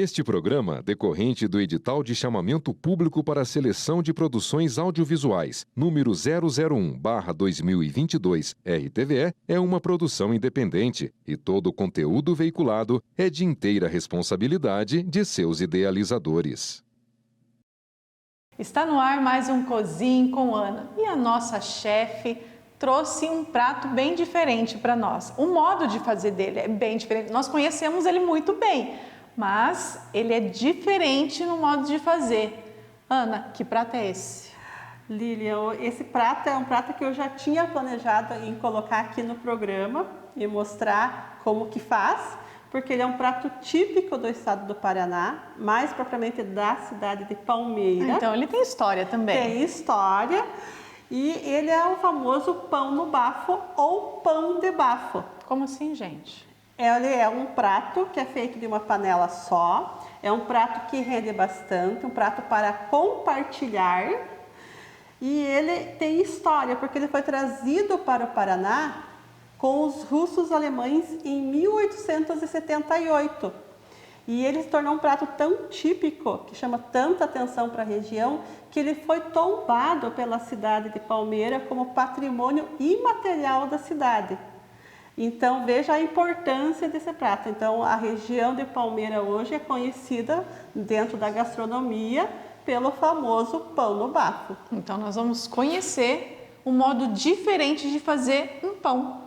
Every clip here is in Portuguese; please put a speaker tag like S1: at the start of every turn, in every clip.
S1: Este programa, decorrente do edital de chamamento público para a seleção de produções audiovisuais, número 001/2022, RTVE, é uma produção independente e todo o conteúdo veiculado é de inteira responsabilidade de seus idealizadores.
S2: Está no ar mais um Cozinhe com Ana e a nossa chefe trouxe um prato bem diferente para nós. O modo de fazer dele é bem diferente, nós conhecemos ele muito bem, mas ele é diferente no modo de fazer. Ana, que prato é esse?
S3: Lilian, esse prato é um prato que eu já tinha planejado em colocar aqui no programa e mostrar como que faz, porque ele é um prato típico do estado do Paraná, mais propriamente da cidade de Palmeira.
S2: Então ele tem história também.
S3: Tem história e ele é o famoso pão no bafo ou pão de bafo.
S2: Como assim, gente?
S3: Ele é um prato que é feito de uma panela só, é um prato que rende bastante, um prato para compartilhar. E ele tem história, porque ele foi trazido para o Paraná com os russos alemães em 1878. E ele se tornou um prato tão típico, que chama tanta atenção para a região, que ele foi tombado pela cidade de Palmeira como patrimônio imaterial da cidade. Então veja a importância desse prato. Então a região de Palmeira hoje é conhecida dentro da gastronomia pelo famoso pão no bafo.
S2: Então nós vamos conhecer um modo diferente de fazer um pão.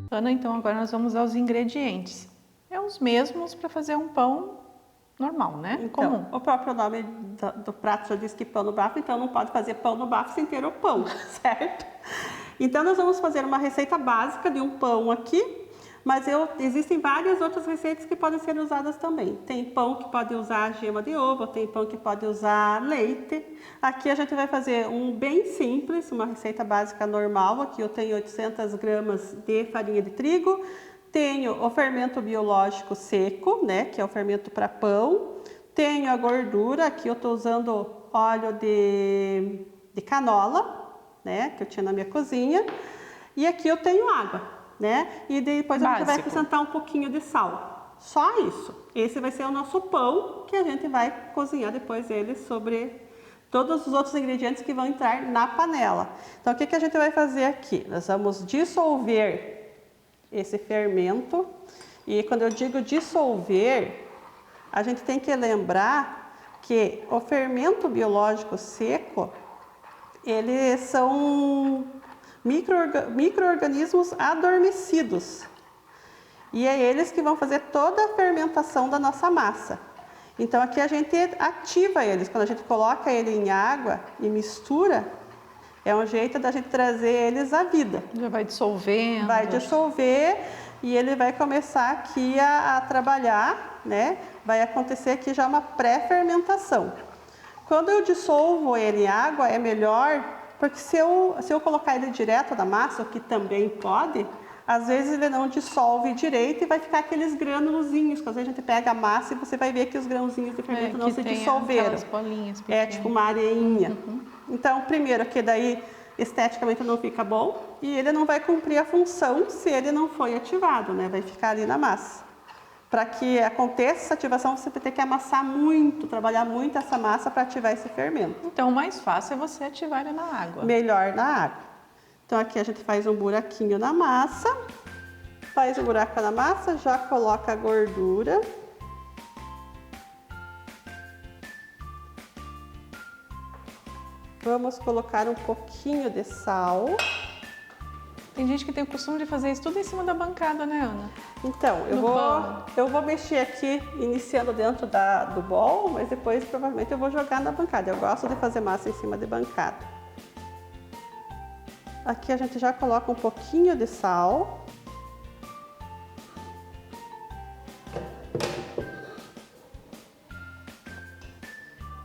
S2: Ana, então agora nós vamos aos ingredientes. É os mesmos para fazer um pão normal, né?
S3: Então,
S2: comum.
S3: O próprio nome do prato já diz que pão no bafo, então não pode fazer pão no bafo sem ter o pão, certo? Então nós vamos fazer uma receita básica de um pão aqui, mas existem várias outras receitas que podem ser usadas também. Tem pão que pode usar gema de ovo, tem pão que pode usar leite. Aqui a gente vai fazer um bem simples, uma receita básica normal. Aqui eu tenho 800 gramas de farinha de trigo. Tenho o fermento biológico seco, né, que é o fermento para pão. Tenho a gordura, aqui eu estou usando óleo de canola, né, que eu tinha na minha cozinha. E aqui eu tenho água, né, e depois a gente vai acrescentar um pouquinho de sal. Só isso. Esse vai ser o nosso pão, que a gente vai cozinhar depois ele sobre todos os outros ingredientes que vão entrar na panela. Então o que a gente vai fazer aqui? Nós vamos dissolver esse fermento, e quando eu digo dissolver, a gente tem que lembrar que o fermento biológico seco, eles são micro-organismos adormecidos, e é eles que vão fazer toda a fermentação da nossa massa. Então aqui a gente ativa eles, quando a gente coloca ele em água e mistura, é um jeito da gente trazer eles à vida.
S2: Já vai dissolvendo.
S3: Vai dissolver e ele vai começar aqui a trabalhar, né? Vai acontecer aqui já uma pré-fermentação. Quando eu dissolvo ele em água é melhor, porque se eu colocar ele direto na massa, o que também pode, às vezes ele não dissolve direito e vai ficar aqueles grânulozinhos, que às vezes a gente pega a massa e você vai ver que os grãozinhos de fermento não se dissolveram.
S2: Bolinhas
S3: é tipo uma areinha. Então, primeiro, que daí esteticamente não fica bom e ele não vai cumprir a função se ele não foi ativado, né? Vai ficar ali na massa. Para que aconteça essa ativação, você vai ter que amassar muito, trabalhar muito essa massa para ativar esse fermento.
S2: Então, o mais fácil é você ativar ele na água.
S3: Melhor na água. Então, aqui a gente faz um buraquinho na massa, faz o buraco na massa, já coloca a gordura. Vamos colocar um pouquinho de sal.
S2: Tem gente que tem o costume de fazer isso tudo em cima da bancada, né, Ana?
S3: Então, eu vou mexer aqui, iniciando dentro do bowl, mas depois provavelmente eu vou jogar na bancada. Eu gosto de fazer massa em cima de bancada. Aqui a gente já coloca um pouquinho de sal.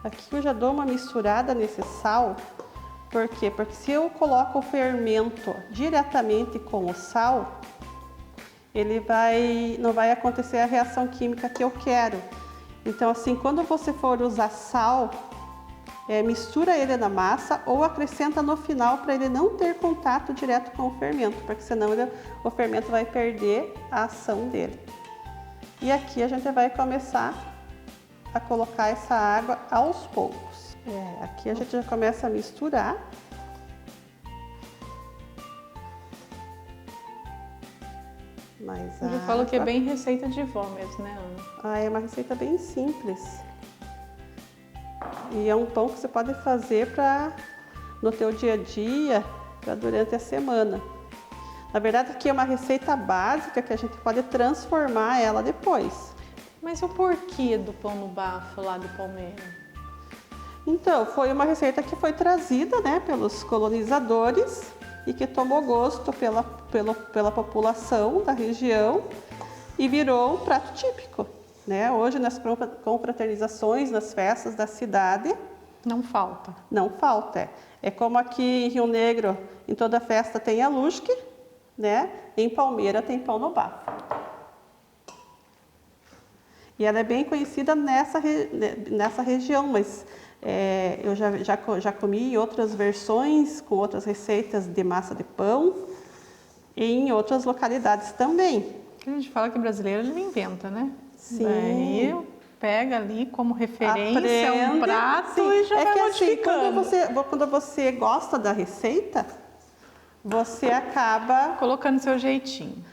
S3: Aqui eu já dou uma misturada nesse sal. Por quê? Porque se eu coloco o fermento diretamente com o sal, não vai acontecer a reação química que eu quero. Então, assim, quando você for usar sal, mistura ele na massa ou acrescenta no final para ele não ter contato direto com o fermento, porque senão o fermento vai perder a ação dele. E aqui a gente vai começar a colocar essa água aos poucos. Aqui a gente já começa a misturar.
S2: Eu falo que é bem receita de vó mesmo, né, Ana?
S3: É uma receita bem simples. E é um pão que você pode fazer no teu dia a dia, durante a semana. Na verdade, aqui é uma receita básica que a gente pode transformar ela depois.
S2: Mas o porquê do pão no bafo lá do Palmeira?
S3: Então, foi uma receita que foi trazida, né, pelos colonizadores e que tomou gosto pela população da região e virou um prato típico. Né? Hoje, nas confraternizações, nas festas da cidade...
S2: Não falta.
S3: Não falta. É como aqui em Rio Negro, em toda festa tem a lusque, né? Em Palmeira tem pão no bafo. E ela é bem conhecida nessa região, mas eu já comi em outras versões, com outras receitas de massa de pão, e em outras localidades também.
S2: A gente fala que brasileiro ele inventa, né?
S3: Sim.
S2: Daí pega ali como referência
S3: Aprende,
S2: um prato
S3: sim.
S2: e já vai modificando.
S3: Assim, quando você gosta da receita, você acaba...
S2: colocando seu jeitinho.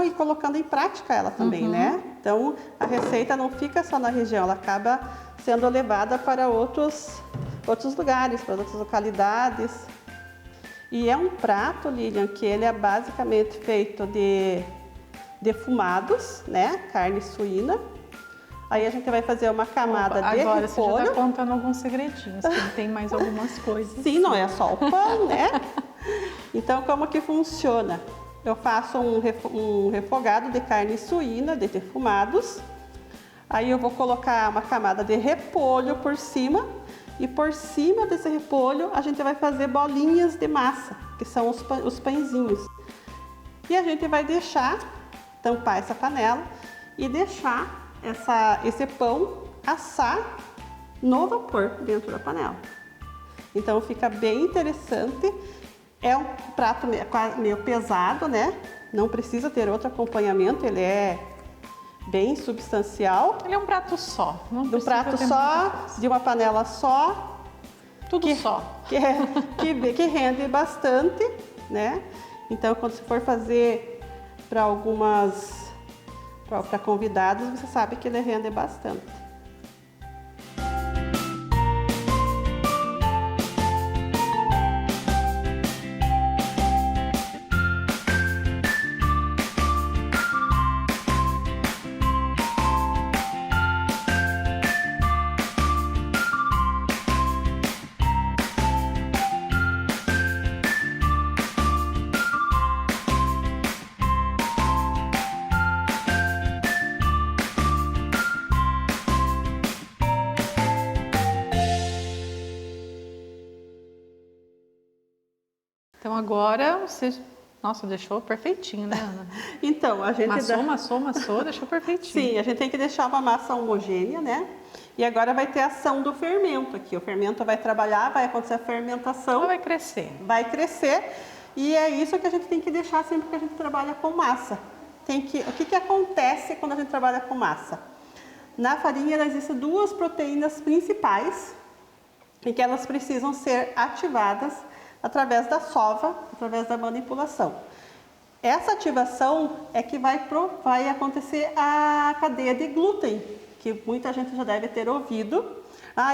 S3: E colocando em prática ela também, né? Então, a receita não fica só na região, ela acaba sendo levada para outros lugares, para outras localidades. E é um prato, Lilian, que ele é basicamente feito de defumados, né? Carne suína. Aí a gente vai fazer uma camada de repolho.
S2: Agora você já está contando alguns segredinhos, que tem mais algumas coisas.
S3: Sim, não é só o pão, né? Então, como que funciona? Eu faço um refogado de carne suína, de defumados. Aí eu vou colocar uma camada de repolho por cima. E por cima desse repolho, a gente vai fazer bolinhas de massa, que são os pãezinhos. E a gente vai tampar essa panela e deixar esse pão assar no vapor dentro da panela. Então fica bem interessante. É um prato meio pesado, né? Não precisa ter outro acompanhamento, ele é bem substancial.
S2: Ele é um prato só.
S3: De um prato só, de uma panela só.
S2: Tudo só.
S3: Que rende bastante, né? Então, quando você for fazer para convidados, você sabe que ele rende bastante.
S2: Então agora você... Nossa, deixou perfeitinho, né, Ana?
S3: Então, a gente...
S2: Massou, deixou perfeitinho.
S3: Sim, a gente tem que deixar uma massa homogênea, né? E agora vai ter a ação do fermento aqui. O fermento vai trabalhar, vai acontecer a fermentação.
S2: Vai crescer.
S3: Vai crescer. E é isso que a gente tem que deixar sempre que a gente trabalha com massa. O que acontece quando a gente trabalha com massa? Na farinha existem duas proteínas principais em que elas precisam ser ativadas através da sova, através da manipulação. Essa ativação é que vai acontecer a cadeia de glúten, que muita gente já deve ter ouvido.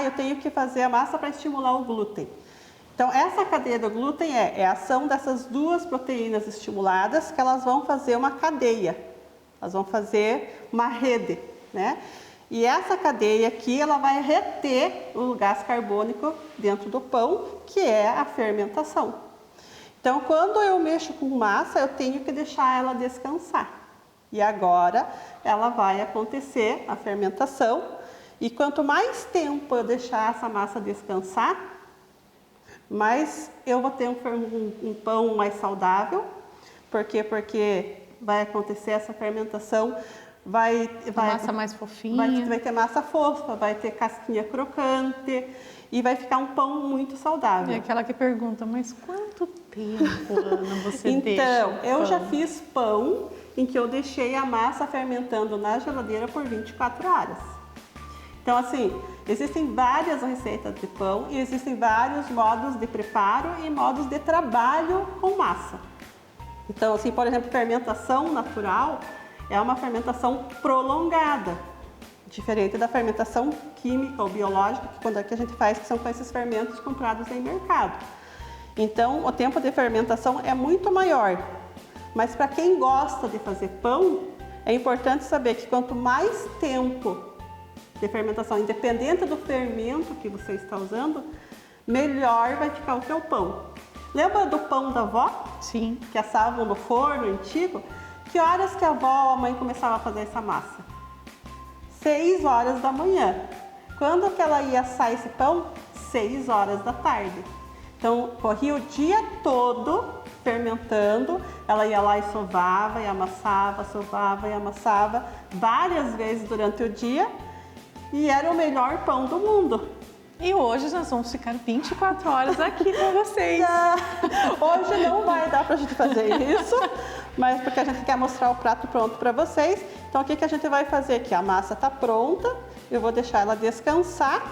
S3: Eu tenho que fazer a massa para estimular o glúten. Então, essa cadeia do glúten é a ação dessas duas proteínas estimuladas, que elas vão fazer uma cadeia, elas vão fazer uma rede, né? E essa cadeia aqui, ela vai reter o gás carbônico dentro do pão, que é a fermentação. Então, quando eu mexo com massa, eu tenho que deixar ela descansar. E agora, ela vai acontecer a fermentação. E quanto mais tempo eu deixar essa massa descansar, mais eu vou ter um pão mais saudável. Por quê? Porque vai acontecer essa fermentação.
S2: Massa mais fofinha.
S3: Vai ter massa fofa, vai ter casquinha crocante e vai ficar um pão muito saudável.
S2: É aquela que pergunta, mas quanto tempo, Ana, você deixa?
S3: Então, eu já fiz pão em que eu deixei a massa fermentando na geladeira por 24 horas. Então, assim, existem várias receitas de pão e existem vários modos de preparo e modos de trabalho com massa. Então, assim, por exemplo, fermentação natural é uma fermentação prolongada, diferente da fermentação química ou biológica, que a gente faz, que são com esses fermentos comprados em mercado. Então, o tempo de fermentação é muito maior. Mas para quem gosta de fazer pão, é importante saber que quanto mais tempo de fermentação, independente do fermento que você está usando, melhor vai ficar o teu pão. Lembra do pão da avó?
S2: Sim.
S3: Que assavam no forno antigo? Que horas que a avó ou a mãe começava a fazer essa massa? 6 horas da manhã. Quando que ela ia assar esse pão? 6 horas da tarde. Então, corria o dia todo fermentando, ela ia lá e sovava e amassava várias vezes durante o dia e era o melhor pão do mundo.
S2: E hoje nós vamos ficar 24 horas aqui com vocês.
S3: Hoje não vai dar pra gente fazer isso, mas porque a gente quer mostrar o prato pronto para vocês. Então, o que a gente vai fazer aqui? A massa está pronta, eu vou deixar ela descansar.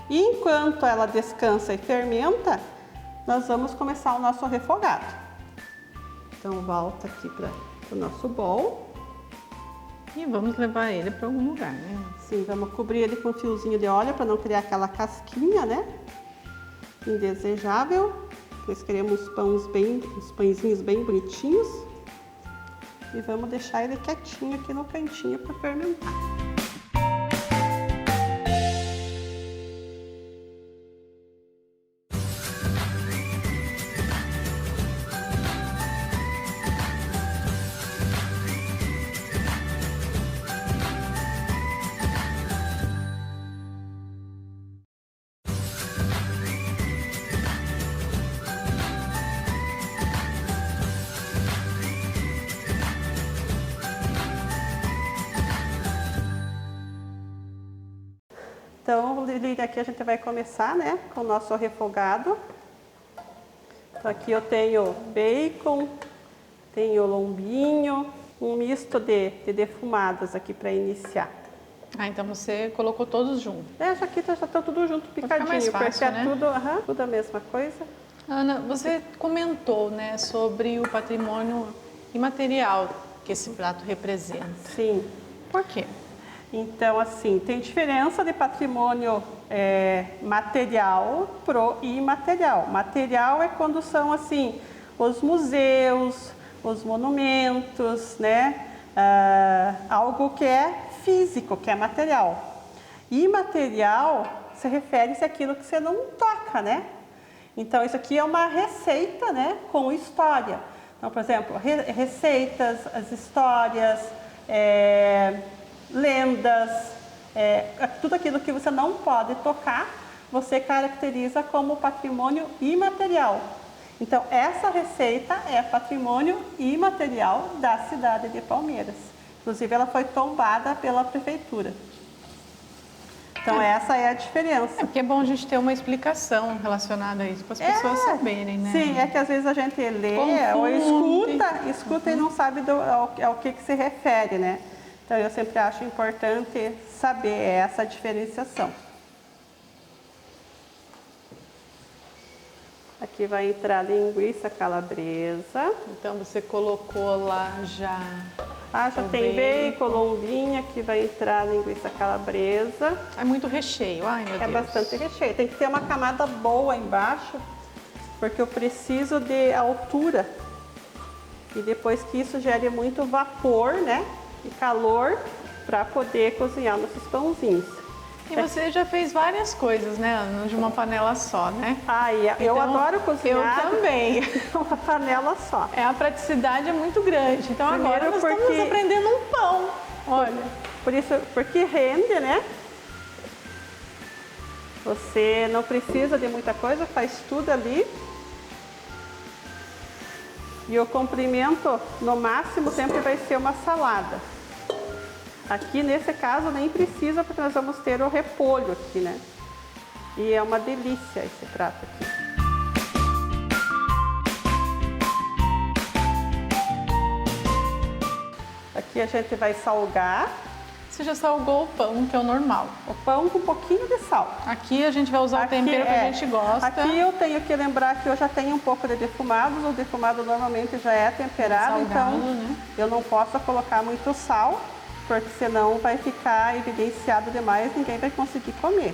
S3: E enquanto ela descansa e fermenta, nós vamos começar o nosso refogado. Então, volta aqui para o nosso bowl.
S2: E vamos levar ele para algum lugar, né?
S3: Sim, vamos cobrir ele com um fiozinho de óleo para não criar aquela casquinha, né? Indesejável. Nós queremos uns pãezinhos bem bonitinhos. E vamos deixar ele quietinho aqui no cantinho para fermentar. Então, aqui a gente vai começar, né, com o nosso refogado. Então, aqui eu tenho bacon, tenho lombinho, um misto de defumadas aqui para iniciar.
S2: Ah, então você colocou todos juntos.
S3: Já aqui já tá tudo junto, picadinho,
S2: mais fácil,
S3: porque é
S2: né?
S3: tudo a mesma coisa.
S2: Ana, você comentou, né, sobre o patrimônio imaterial que esse prato representa.
S3: Sim.
S2: Por quê?
S3: Então, assim, tem diferença de patrimônio material pro imaterial. Material é quando são, assim, os museus, os monumentos, né? Algo que é físico, que é material. Imaterial se refere-se àquilo que você não toca, né? Então, isso aqui é uma receita, né, com história. Então, por exemplo, receitas, as histórias, lendas, tudo aquilo que você não pode tocar, você caracteriza como patrimônio imaterial. Então, essa receita é patrimônio imaterial da cidade de Palmeiras. Inclusive, ela foi tombada pela prefeitura. Então, essa é a diferença.
S2: Porque é bom a gente ter uma explicação relacionada a isso, para as pessoas saberem, né?
S3: Sim, é que às vezes a gente lê ou escuta e não sabe ao que se refere, né? Então, eu sempre acho importante saber essa diferenciação. Aqui vai entrar linguiça calabresa.
S2: Então, você colocou lá já...
S3: Já tem bacon, lombinha, aqui vai entrar linguiça calabresa.
S2: É muito recheio, ai meu Deus.
S3: É bastante recheio. Tem que ter uma camada boa embaixo, porque eu preciso de altura. E depois que isso gere muito vapor, né? E calor para poder cozinhar nossos pãozinhos.
S2: E você já fez várias coisas, né, Ana, de uma panela só, né?
S3: Eu adoro cozinhar.
S2: Eu também.
S3: Uma panela só.
S2: A praticidade é muito grande. Então agora nós estamos aprendendo um pão. Olha.
S3: Porque rende, né? Você não precisa de muita coisa, faz tudo ali. E o comprimento, no máximo, sempre vai ser uma salada. Aqui, nesse caso, nem precisa, porque nós vamos ter o repolho aqui, né? E é uma delícia esse prato aqui. Aqui a gente vai salgar.
S2: Você já salgou o pão, que é o normal.
S3: O pão com um pouquinho de sal.
S2: Aqui a gente vai usar o tempero que a gente gosta.
S3: Aqui eu tenho que lembrar que eu já tenho um pouco de defumado. O defumado normalmente já é temperado,
S2: salgado,
S3: então
S2: né?
S3: Eu não posso colocar muito sal, porque senão vai ficar evidenciado demais, ninguém vai conseguir comer.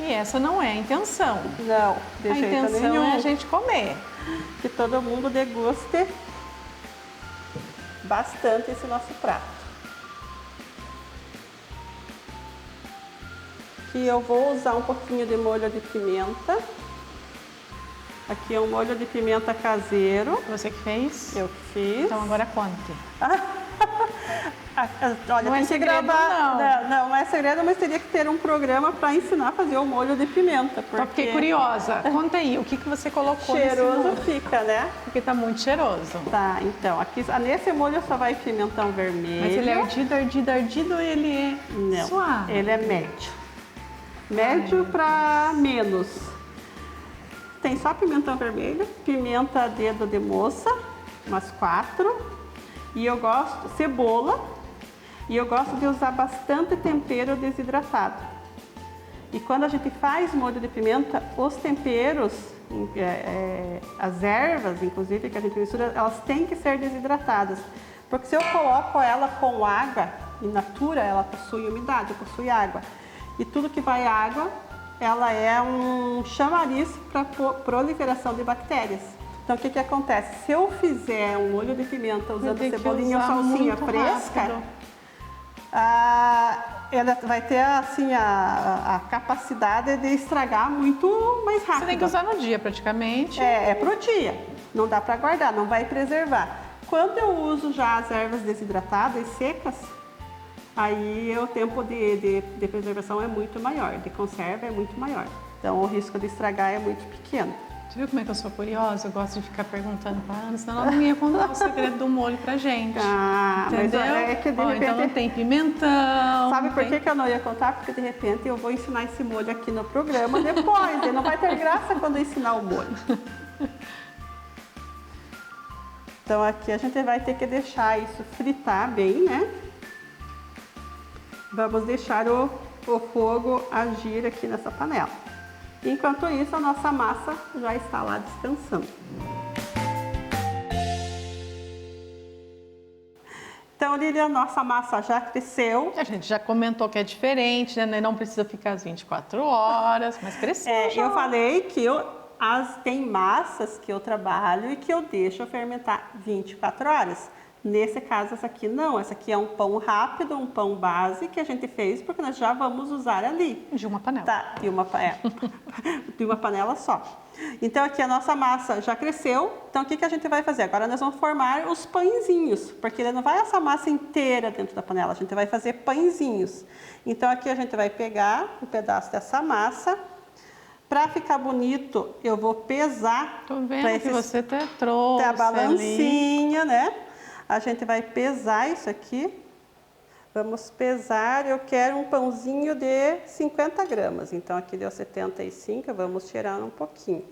S2: E essa não é a intenção.
S3: Não, de
S2: A
S3: jeito
S2: intenção
S3: nenhum.
S2: é a gente comer.
S3: Que todo mundo deguste bastante esse nosso prato. Aqui eu vou usar um pouquinho de molho de pimenta. Aqui é um molho de pimenta caseiro.
S2: Você que fez?
S3: Eu fiz.
S2: Então agora conte.
S3: Olha,
S2: Não
S3: tem
S2: é
S3: que
S2: segredo,
S3: gravar. Não é segredo, mas teria que ter um programa para ensinar a fazer o molho de pimenta.
S2: Só fiquei curiosa. Conta aí, o que você colocou nesse
S3: Cheiroso
S2: molho?
S3: fica, né?
S2: Porque tá muito cheiroso.
S3: Tá, então, aqui nesse molho só vai pimentão vermelho.
S2: Mas ele é ardido ou ele é
S3: Não,
S2: suave?
S3: ele é médio. Médio para menos. Tem só pimentão vermelho, pimenta dedo de moça, umas 4. E eu gosto, cebola. E eu gosto de usar bastante tempero desidratado. E quando a gente faz molho de pimenta, os temperos, as ervas, inclusive, que a gente mistura, elas têm que ser desidratadas. Porque se eu coloco ela com água, in natura, ela possui umidade, possui água. E tudo que vai água, ela é um chamariz para proliferação de bactérias. Então, o que acontece? Se eu fizer um molho de pimenta usando cebolinha ou salsinha fresca, ela vai ter assim, a capacidade de estragar muito mais rápido.
S2: Você tem que usar no dia, praticamente.
S3: É pro dia. Não dá para guardar, não vai preservar. Quando eu uso já as ervas desidratadas e secas, aí o tempo de preservação é muito maior, de conserva é muito maior. Então, o risco de estragar é muito pequeno.
S2: Você viu como é que eu sou curiosa? Eu gosto de ficar perguntando para a Ana, senão ela não ia contar o segredo do molho pra gente. Entendeu?
S3: Mas é que de repente...
S2: Então não tem pimentão.
S3: Sabe por que eu não ia contar? Porque de repente eu vou ensinar esse molho aqui no programa depois. E não vai ter graça quando eu ensinar o molho. Então aqui a gente vai ter que deixar isso fritar bem, né? Vamos deixar o fogo agir aqui nessa panela. Enquanto isso, a nossa massa já está lá descansando. Então, Lília, a nossa massa já cresceu.
S2: A gente já comentou que é diferente, né? Não precisa ficar as 24 horas, mas cresceu.
S3: Eu falei que tem massas que eu trabalho e que eu deixo fermentar 24 horas. Nesse caso, essa aqui não. Essa aqui é um pão rápido, um pão base que a gente fez porque nós já vamos usar ali.
S2: De uma panela.
S3: Tá, de uma panela só. Então, aqui a nossa massa já cresceu. Então, o que a gente vai fazer? Agora nós vamos formar os pãezinhos, porque não vai essa massa inteira dentro da panela, a gente vai fazer pãezinhos. Então, aqui a gente vai pegar um pedaço dessa massa. Para ficar bonito, eu vou pesar.
S2: Tô vendo que você até trouxe
S3: a balancinha,
S2: ali.
S3: Né? A gente vai pesar isso aqui. Vamos pesar, eu quero um pãozinho de 50 gramas. Então, aqui deu 75, vamos tirar um pouquinho.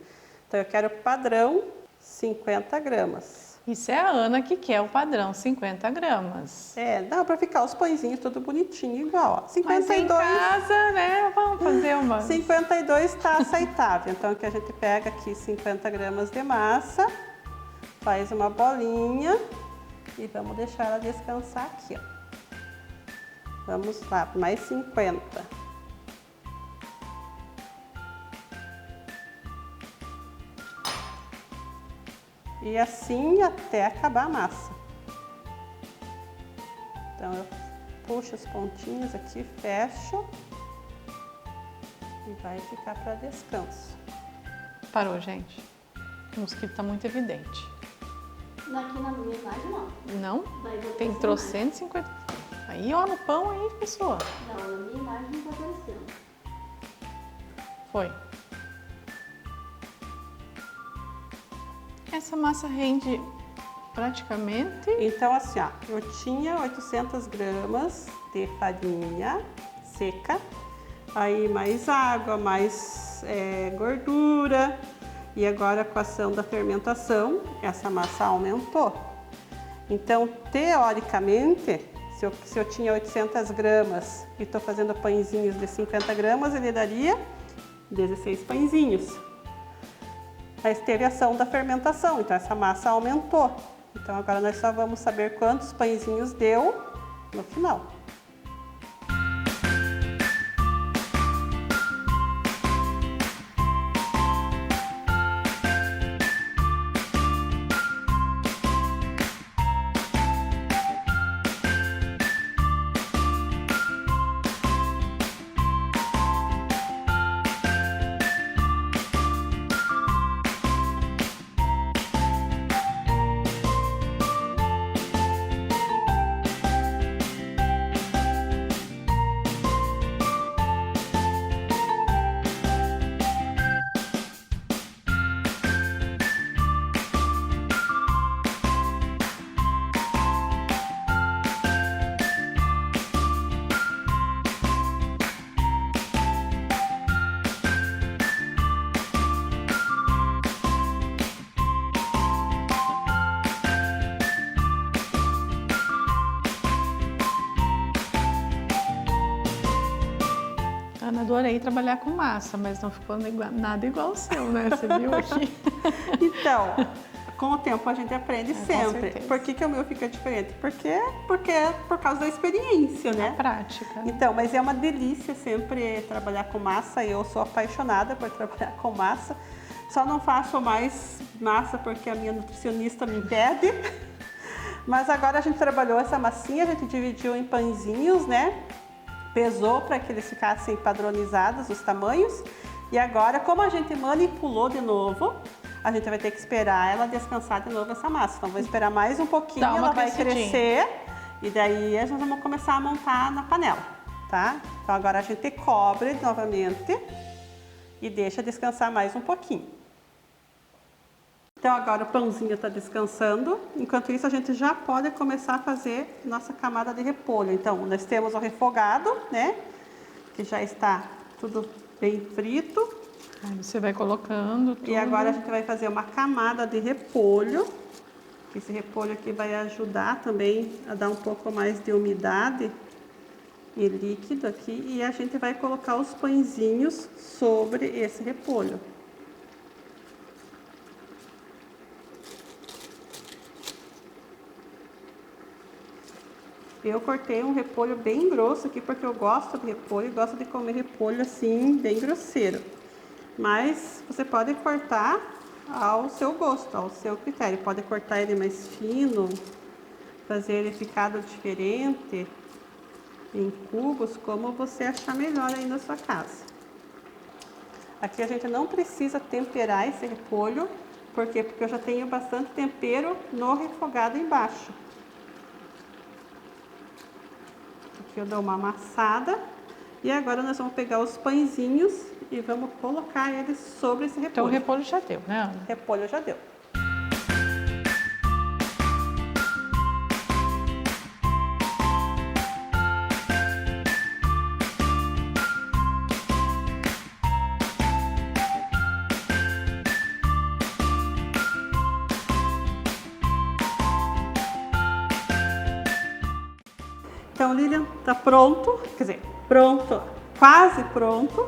S3: Então, eu quero padrão 50 gramas.
S2: Isso é a Ana que quer o padrão 50 gramas.
S3: Dá para ficar os pãezinhos tudo bonitinho igual. Ó. 52,
S2: mas em casa, né, vamos fazer uma...
S3: 52 está aceitável. Então, aqui a gente pega aqui 50 gramas de massa, faz uma bolinha. E vamos deixar ela descansar aqui, ó. Vamos lá, mais 50. E assim até acabar a massa. Então, eu puxo os pontinhos aqui, fecho. E vai ficar para descanso.
S2: Parou, gente. O mosquito tá muito evidente.
S4: Aqui na minha imagem, não.
S2: Não?
S4: Daí vou
S2: Tem
S4: ter
S2: 350. Aí, ó, no pão aí, pessoa.
S4: Não, na minha imagem não tá aparecendo.
S2: Foi. Essa massa rende praticamente...
S3: Então, assim, ó, eu tinha 800 gramas de farinha seca, aí mais água, mais gordura. E agora, com a ação da fermentação, essa massa aumentou. Então, teoricamente, se eu tinha 800 gramas e estou fazendo pãezinhos de 50 gramas, ele daria 16 pãezinhos. Mas teve ação da fermentação, então essa massa aumentou. Então agora nós só vamos saber quantos pãezinhos deu no final.
S2: Ana, adorei trabalhar com massa, mas não ficou nada igual ao seu, né? Você viu aqui?
S3: Então, com o tempo a gente aprende
S2: Com
S3: sempre.
S2: certeza.
S3: Por que o meu fica diferente? Porque é por causa da experiência, né?
S2: Prática.
S3: Então, mas é uma delícia sempre trabalhar com massa. Eu sou apaixonada por trabalhar com massa. Só não faço mais massa porque a minha nutricionista me impede. Mas agora a gente trabalhou essa massinha, a gente dividiu em pãezinhos, né? Pesou para que eles ficassem padronizados os tamanhos. E agora, como a gente manipulou de novo, a gente vai ter que esperar ela descansar de novo essa massa. Então, vou esperar mais um pouquinho,
S2: Dá uma
S3: ela vai
S2: crescidinha.
S3: crescer. E daí, a gente vamos começar a montar na panela, tá? Então, agora a gente cobre novamente e deixa descansar mais um pouquinho. Então, agora o pãozinho está descansando. Enquanto isso, a gente já pode começar a fazer nossa camada de repolho. Então, nós temos o refogado, né? Que já está tudo bem frito.
S2: Aí você vai colocando tudo.
S3: E agora a gente vai fazer uma camada de repolho. Esse repolho aqui vai ajudar também a dar um pouco mais de umidade e líquido aqui. E a gente vai colocar os pãezinhos sobre esse repolho. Eu cortei um repolho bem grosso aqui porque eu gosto de repolho, gosto de comer repolho assim, bem grosseiro. Mas você pode cortar ao seu gosto, ao seu critério. Pode cortar ele mais fino, fazer ele picado diferente, em cubos, como você achar melhor aí na sua casa. Aqui a gente não precisa temperar esse repolho, por quê? Porque eu já tenho bastante tempero no refogado embaixo. Aqui eu dou uma amassada e agora nós vamos pegar os pãezinhos e vamos colocar eles sobre esse repolho.
S2: Então o repolho já deu, né, Ana?
S3: Repolho já deu. Então, Lilian, tá pronto, quer dizer, pronto, quase pronto,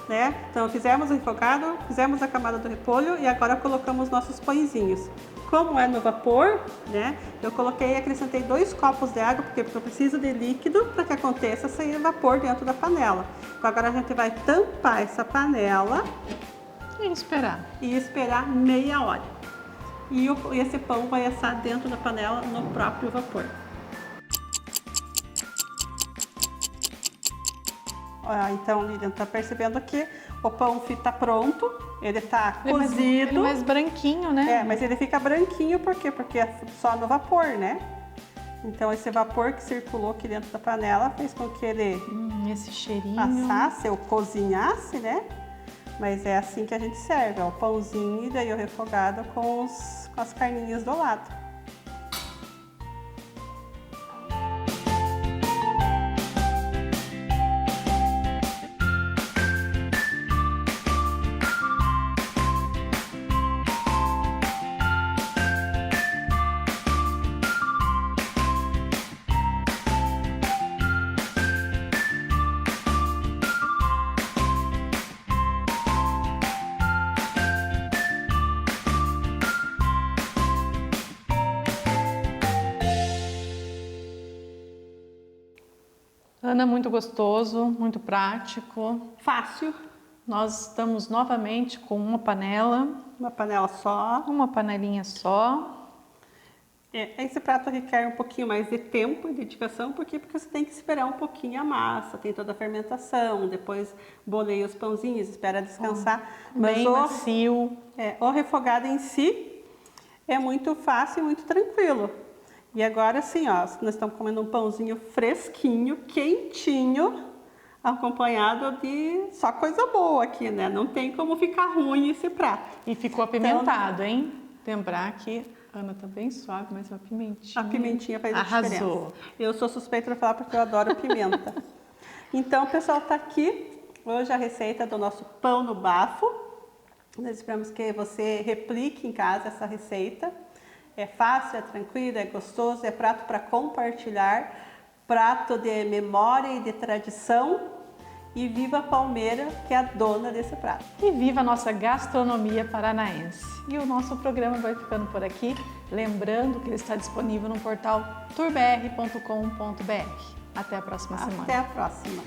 S3: né? Então, fizemos o refogado, fizemos a camada do repolho e agora colocamos nossos pãezinhos. Como é no vapor, né? Eu coloquei e acrescentei 2 copos de água, porque eu preciso de líquido para que aconteça esse vapor dentro da panela. Então, agora a gente vai tampar essa panela
S2: E esperar.
S3: e esperar meia hora. E esse pão vai assar dentro da panela no próprio vapor. Então, Lilian, tá percebendo que o pão está pronto, ele tá cozido.
S2: Ele é mais branquinho, né?
S3: Mas ele fica branquinho, por quê? Porque é só no vapor, né? Então, esse vapor que circulou aqui dentro da panela fez com que ele
S2: Esse cheirinho.
S3: assasse ou cozinhasse, né? Mas é assim que a gente serve, ó, o pãozinho e daí o refogado com as carninhas do lado.
S2: Ana, muito gostoso, muito prático.
S3: Fácil,
S2: Nós estamos novamente com uma
S3: uma panela só.
S2: panelinha só.
S3: Esse prato requer um pouquinho mais de tempo e dedicação, porque você tem que esperar um pouquinho a massa, tem toda a fermentação, depois boleia os pãozinhos, espera descansar.
S2: Bem macio.
S3: O refogado em si é muito fácil e muito tranquilo. E agora sim, ó, nós estamos comendo um pãozinho fresquinho, quentinho, acompanhado de só coisa boa aqui, né? Não tem como ficar ruim esse prato.
S2: E ficou apimentado, hein? Lembrar que a Ana tá bem suave, mas uma pimentinha.
S3: A pimentinha faz a
S2: Arrasou.
S3: diferença. Eu sou suspeita para falar porque eu adoro pimenta. Então, pessoal, tá aqui hoje a receita do nosso pão no bafo. Nós esperamos que você replique em casa essa receita. É fácil, é tranquilo, é gostoso, é prato para compartilhar, prato de memória e de tradição. E viva a Palmeira, que é a dona desse prato.
S2: E viva a nossa gastronomia paranaense. E o nosso programa vai ficando por aqui. Lembrando que ele está disponível no portal turbr.com.br. Até a próxima semana.
S3: Até a próxima.